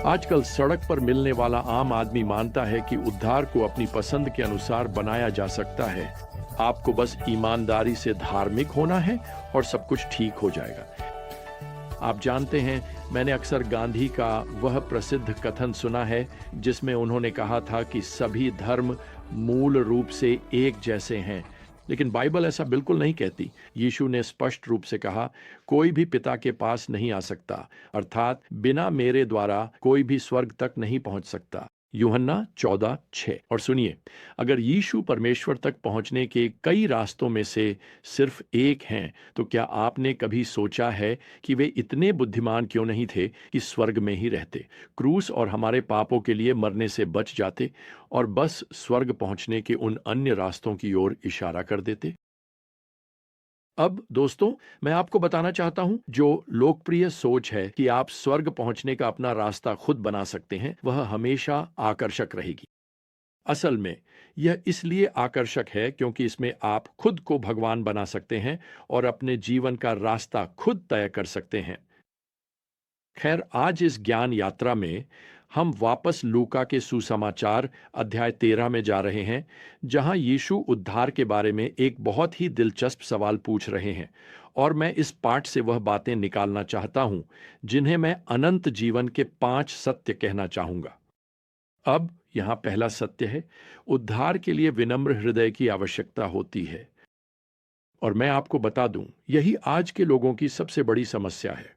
आजकल सड़क पर मिलने वाला आम आदमी मानता है कि उद्धार को अपनी पसंद के अनुसार बनाया जा सकता है। आपको बस ईमानदारी से धार्मिक होना है और सब कुछ ठीक हो जाएगा। आप जानते हैं, मैंने अक्सर गांधी का वह प्रसिद्ध कथन सुना है जिसमें उन्होंने कहा था कि सभी धर्म मूल रूप से एक जैसे हैं। लेकिन बाइबल ऐसा बिल्कुल नहीं कहती। यीशु ने स्पष्ट रूप से कहा, कोई भी पिता के पास नहीं आ सकता, अर्थात बिना मेरे द्वारा कोई भी स्वर्ग तक नहीं पहुंच सकता। यूहन्ना 14:6। और सुनिए, अगर यीशु परमेश्वर तक पहुंचने के कई रास्तों में से सिर्फ एक हैं, तो क्या आपने कभी सोचा है कि वे इतने बुद्धिमान क्यों नहीं थे कि स्वर्ग में ही रहते, क्रूस और हमारे पापों के लिए मरने से बच जाते और बस स्वर्ग पहुंचने के उन अन्य रास्तों की ओर इशारा कर देते? अब दोस्तों, मैं आपको बताना चाहता हूं, जो लोकप्रिय सोच है कि आप स्वर्ग पहुंचने का अपना रास्ता खुद बना सकते हैं, वह हमेशा आकर्षक रहेगी। असल में यह इसलिए आकर्षक है क्योंकि इसमें आप खुद को भगवान बना सकते हैं और अपने जीवन का रास्ता खुद तय कर सकते हैं। खैर, आज इस ज्ञान यात्रा में हम वापस लूका के सुसमाचार अध्याय 13 में जा रहे हैं, जहां यीशु उद्धार के बारे में एक बहुत ही दिलचस्प सवाल पूछ रहे हैं। और मैं इस पाठ से वह बातें निकालना चाहता हूं जिन्हें मैं अनंत जीवन के 5 सत्य कहना चाहूंगा। अब यहां पहला सत्य है, उद्धार के लिए विनम्र हृदय की आवश्यकता होती है। और मैं आपको बता दूं, यही आज के लोगों की सबसे बड़ी समस्या है।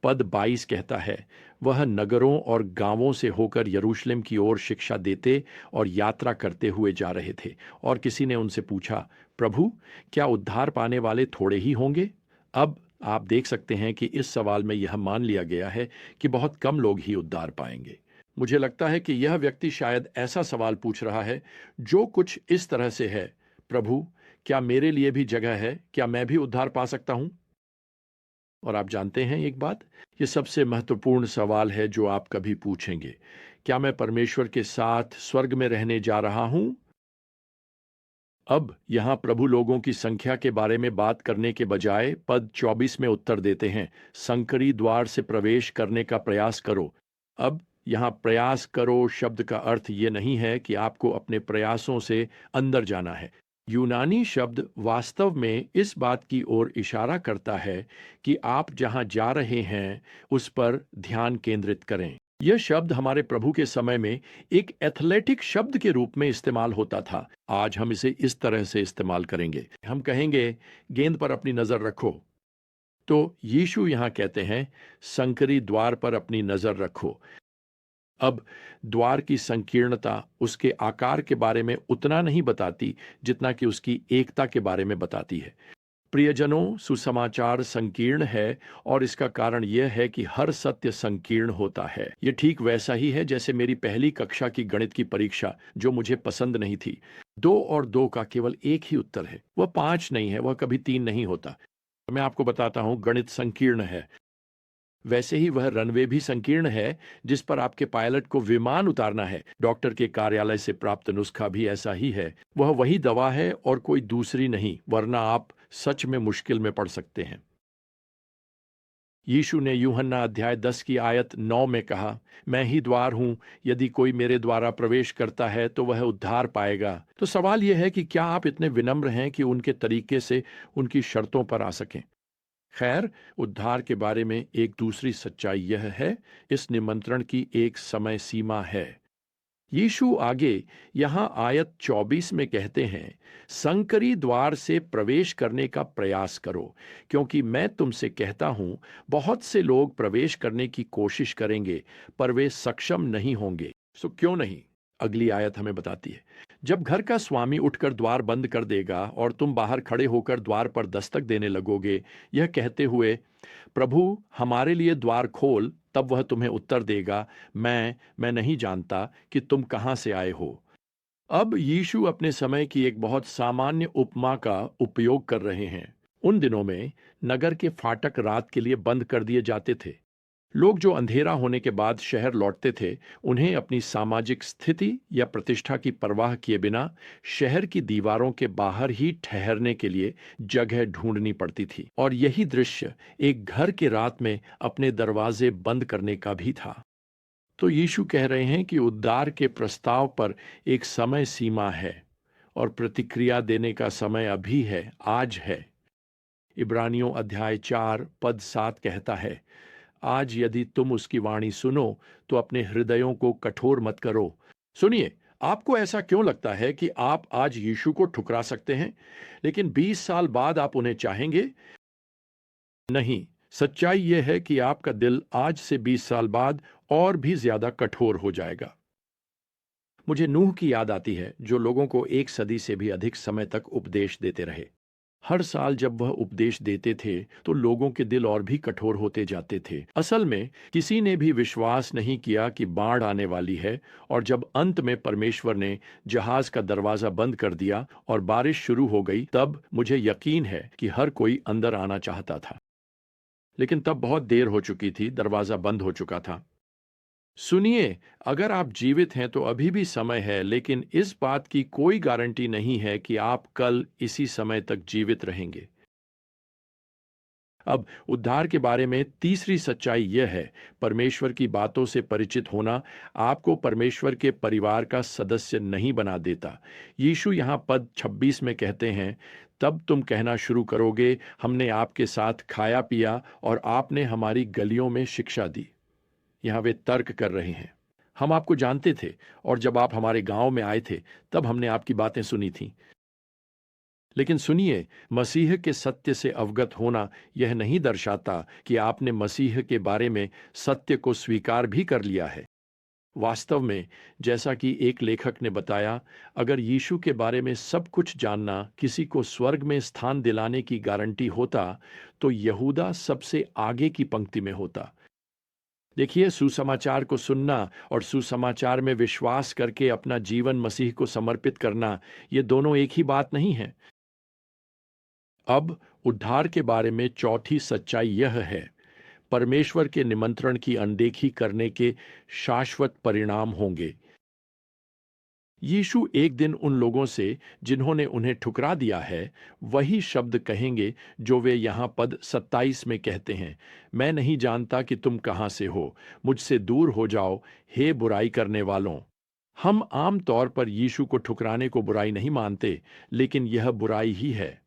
पद 22 कहता है, वह नगरों और गांवों से होकर यरूशलेम की ओर शिक्षा देते और यात्रा करते हुए जा रहे थे। और किसी ने उनसे पूछा, प्रभु, क्या उद्धार पाने वाले थोड़े ही होंगे? अब आप देख सकते हैं कि इस सवाल में यह मान लिया गया है कि बहुत कम लोग ही उद्धार पाएंगे। मुझे लगता है कि यह व्यक्ति शायद ऐसा सवाल पूछ रहा है जो कुछ इस तरह से है, प्रभु, क्या मेरे लिए भी जगह है? क्या मैं भी उद्धार पा सकता हूं? और आप जानते हैं एक बात, ये सबसे महत्वपूर्ण सवाल है जो आप कभी पूछेंगे। क्या मैं परमेश्वर के साथ स्वर्ग में रहने जा रहा हूं? अब यहां प्रभु लोगों की संख्या के बारे में बात करने के बजाय पद 24 में उत्तर देते हैं, संकरी द्वार से प्रवेश करने का प्रयास करो। अब यहां प्रयास करो शब्द का अर्थ ये नहीं है कि आपको अपने प्रयासों से अंदर जाना है। यूनानी शब्द वास्तव में इस बात की ओर इशारा करता है कि आप जहां जा रहे हैं उस पर ध्यान केंद्रित करें। यह शब्द हमारे प्रभु के समय में एक एथलेटिक शब्द के रूप में इस्तेमाल होता था। आज हम इसे इस तरह से इस्तेमाल करेंगे, हम कहेंगे, गेंद पर अपनी नजर रखो। तो यीशु यहां कहते हैं, संकरी द्वार पर अपनी नजर रखो। अब द्वार की संकीर्णता उसके आकार के बारे में उतना नहीं बताती जितना कि उसकी एकता के बारे में बताती है। प्रियजनों, सुसमाचार संकीर्ण है और इसका कारण यह है कि हर सत्य संकीर्ण होता है। यह ठीक वैसा ही है जैसे मेरी पहली कक्षा की गणित की परीक्षा जो मुझे पसंद नहीं थी। 2 और 2 का केवल एक ही उत्तर है, वह 5 नहीं है, वह कभी 3 नहीं होता। मैं आपको बताता हूं, गणित संकीर्ण है। वैसे ही वह रनवे भी संकीर्ण है जिस पर आपके पायलट को विमान उतारना है। डॉक्टर के कार्यालय से प्राप्त नुस्खा भी ऐसा ही है। वह वही दवा है और कोई दूसरी नहीं, वरना आप सच में मुश्किल में पड़ सकते हैं। यीशु ने यूहन्ना अध्याय 10 की आयत 9 में कहा, मैं ही द्वार हूं, यदि कोई मेरे द्वारा प्रवेश करता है तो वह उद्धार पाएगा। तो सवाल यह है कि क्या आप इतने विनम्र हैं कि उनके तरीके से उनकी शर्तों पर आ सकें? खैर, उद्धार के बारे में एक दूसरी सच्चाई यह है, इस निमंत्रण की एक समय सीमा है। यीशु आगे यहां आयत 24 में कहते हैं, संकरी द्वार से प्रवेश करने का प्रयास करो, क्योंकि मैं तुमसे कहता हूं, बहुत से लोग प्रवेश करने की कोशिश करेंगे पर वे सक्षम नहीं होंगे। सो क्यों नहीं? अगली आयत हमें बताती है, जब घर का स्वामी उठकर द्वार बंद कर देगा और तुम बाहर खड़े होकर द्वार पर दस्तक देने लगोगे, यह कहते हुए, प्रभु, हमारे लिए द्वार खोल, तब वह तुम्हें उत्तर देगा, मैं नहीं जानता कि तुम कहां से आए हो। अब यीशु अपने समय की एक बहुत सामान्य उपमा का उपयोग कर रहे हैं। उन दिनों में नगर के फाटक रात के लिए बंद कर दिए जाते थे। लोग जो अंधेरा होने के बाद शहर लौटते थे, उन्हें अपनी सामाजिक स्थिति या प्रतिष्ठा की परवाह किए बिना शहर की दीवारों के बाहर ही ठहरने के लिए जगह ढूंढनी पड़ती थी। और यही दृश्य एक घर के रात में अपने दरवाजे बंद करने का भी था। तो यीशु कह रहे हैं कि उद्धार के प्रस्ताव पर एक समय सीमा है और प्रतिक्रिया देने का समय अभी है, आज है। इब्रानियों अध्याय 4 पद 7 कहता है, आज यदि तुम उसकी वाणी सुनो तो अपने हृदयों को कठोर मत करो। सुनिए, आपको ऐसा क्यों लगता है कि आप आज यीशु को ठुकरा सकते हैं, लेकिन 20 साल बाद आप उन्हें चाहेंगे? नहीं, सच्चाई यह है कि आपका दिल आज से 20 साल बाद और भी ज्यादा कठोर हो जाएगा। मुझे नूह की याद आती है, जो लोगों को 1 सदी से भी अधिक समय तक उपदेश देते रहे। हर साल जब वह उपदेश देते थे तो लोगों के दिल और भी कठोर होते जाते थे। असल में किसी ने भी विश्वास नहीं किया कि बाढ़ आने वाली है, और जब अंत में परमेश्वर ने जहाज का दरवाजा बंद कर दिया और बारिश शुरू हो गई, तब मुझे यकीन है कि हर कोई अंदर आना चाहता था। लेकिन तब बहुत देर हो चुकी थी, दरवाजा बंद हो चुका था। सुनिए, अगर आप जीवित हैं तो अभी भी समय है, लेकिन इस बात की कोई गारंटी नहीं है कि आप कल इसी समय तक जीवित रहेंगे। अब उद्धार के बारे में तीसरी सच्चाई यह है, परमेश्वर की बातों से परिचित होना आपको परमेश्वर के परिवार का सदस्य नहीं बना देता। यीशु यहां पद 26 में कहते हैं, तब तुम कहना शुरू करोगे, हमने आपके साथ खाया पिया और आपने हमारी गलियों में शिक्षा दी। यहां वे तर्क कर रहे हैं। हम आपको जानते थे, और जब आप हमारे गांव में आए थे तब हमने आपकी बातें सुनी थीं। लेकिन सुनिए, मसीह के सत्य से अवगत होना यह नहीं दर्शाता कि आपने मसीह के बारे में सत्य को स्वीकार भी कर लिया है। वास्तव में, जैसा कि एक लेखक ने बताया, अगर यीशु के बारे में सब कुछ जानना किसी को स्वर्ग में स्थान दिलाने की गारंटी होता, तो यहूदा सबसे आगे की पंक्ति में होता। देखिए, सुसमाचार को सुनना और सुसमाचार में विश्वास करके अपना जीवन मसीह को समर्पित करना, ये दोनों एक ही बात नहीं है। अब उद्धार के बारे में चौथी सच्चाई यह है, परमेश्वर के निमंत्रण की अनदेखी करने के शाश्वत परिणाम होंगे। यीशु एक दिन उन लोगों से जिन्होंने उन्हें ठुकरा दिया है, वही शब्द कहेंगे जो वे यहां पद 27 में कहते हैं, मैं नहीं जानता कि तुम कहां से हो, मुझसे दूर हो जाओ, हे बुराई करने वालों। हम आम तौर पर यीशु को ठुकराने को बुराई नहीं मानते, लेकिन यह बुराई ही है।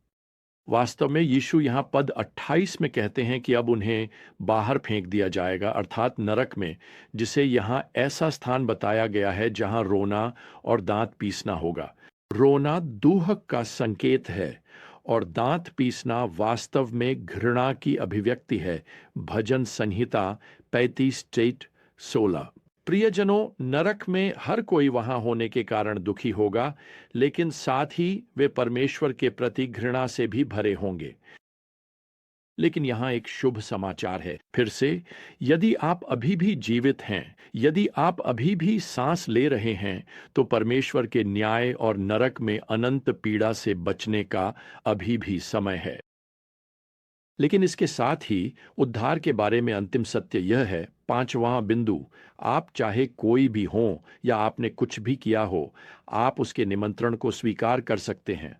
वास्तव में यीशु यहाँ पद 28 में कहते हैं कि अब उन्हें बाहर फेंक दिया जाएगा, अर्थात नरक में, जिसे यहाँ ऐसा स्थान बताया गया है जहाँ रोना और दांत पीसना होगा। रोना दूहक का संकेत है और दांत पीसना वास्तव में घृणा की अभिव्यक्ति है। भजन संहिता 35:16। प्रियजनों, नरक में हर कोई वहां होने के कारण दुखी होगा, लेकिन साथ ही वे परमेश्वर के प्रति घृणा से भी भरे होंगे। लेकिन यहां एक शुभ समाचार है। फिर से, यदि आप अभी भी जीवित हैं, यदि आप अभी भी सांस ले रहे हैं, तो परमेश्वर के न्याय और नरक में अनंत पीड़ा से बचने का अभी भी समय है। लेकिन इसके साथ ही उद्धार के बारे में अंतिम सत्य यह है, पांचवां बिंदु, आप चाहे कोई भी हो या आपने कुछ भी किया हो, आप उसके निमंत्रण को स्वीकार कर सकते हैं।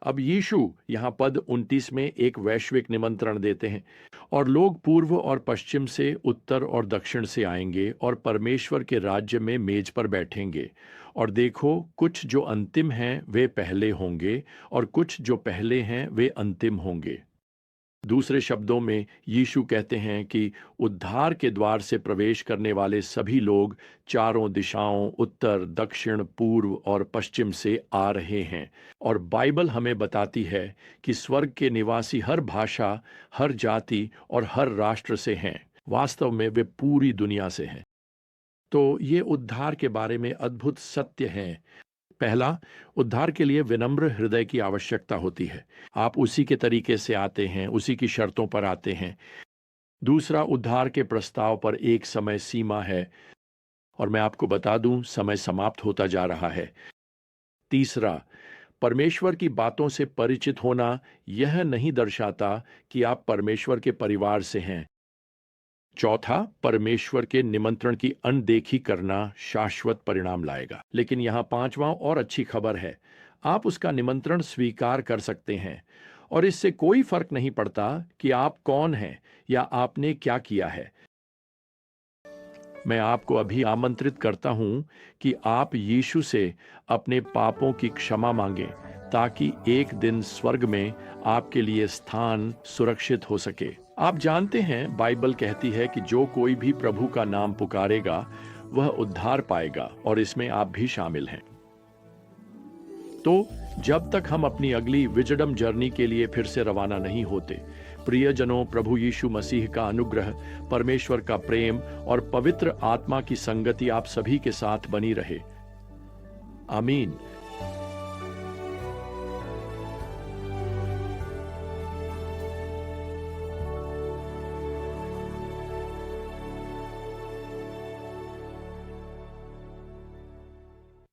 अब यीशु यहाँ पद 29 में एक वैश्विक निमंत्रण देते हैं, और लोग पूर्व और पश्चिम से, उत्तर और दक्षिण से आएंगे और परमेश्वर के राज्य में मेज पर बैठेंगे। और देखो, कुछ जो अंतिम हैं वे पहले होंगे, और कुछ जो पहले हैं वे अंतिम होंगे। दूसरे शब्दों में यीशु कहते हैं कि उद्धार के द्वार से प्रवेश करने वाले सभी लोग चारों दिशाओं, उत्तर, दक्षिण, पूर्व और पश्चिम से आ रहे हैं। और बाइबल हमें बताती है कि स्वर्ग के निवासी हर भाषा, हर जाति और हर राष्ट्र से हैं। वास्तव में वे पूरी दुनिया से हैं। तो ये उद्धार के बारे में अद्भुत सत्य हैं। पहला, उद्धार के लिए विनम्र हृदय की आवश्यकता होती है। आप उसी के तरीके से आते हैं, उसी की शर्तों पर आते हैं। दूसरा, उद्धार के प्रस्ताव पर एक समय सीमा है, और मैं आपको बता दूं, समय समाप्त होता जा रहा है। तीसरा, परमेश्वर की बातों से परिचित होना यह नहीं दर्शाता कि आप परमेश्वर के परिवार से हैं। चौथा, परमेश्वर के निमंत्रण की अनदेखी करना शाश्वत परिणाम लाएगा। लेकिन यहां पांचवां और अच्छी खबर है, आप उसका निमंत्रण स्वीकार कर सकते हैं, और इससे कोई फर्क नहीं पड़ता कि आप कौन हैं या आपने क्या किया है। मैं आपको अभी आमंत्रित करता हूं कि आप यीशु से अपने पापों की क्षमा मांगें, ताकि एक दिन स्वर्ग में आपके लिए स्थान सुरक्षित हो सके। आप जानते हैं, बाइबल कहती है कि जो कोई भी प्रभु का नाम पुकारेगा वह उद्धार पाएगा, और इसमें आप भी शामिल हैं। तो जब तक हम अपनी अगली विजडम जर्नी के लिए फिर से रवाना नहीं होते, प्रियजनों, प्रभु यीशु मसीह का अनुग्रह, परमेश्वर का प्रेम और पवित्र आत्मा की संगति आप सभी के साथ बनी रहे। आमीन।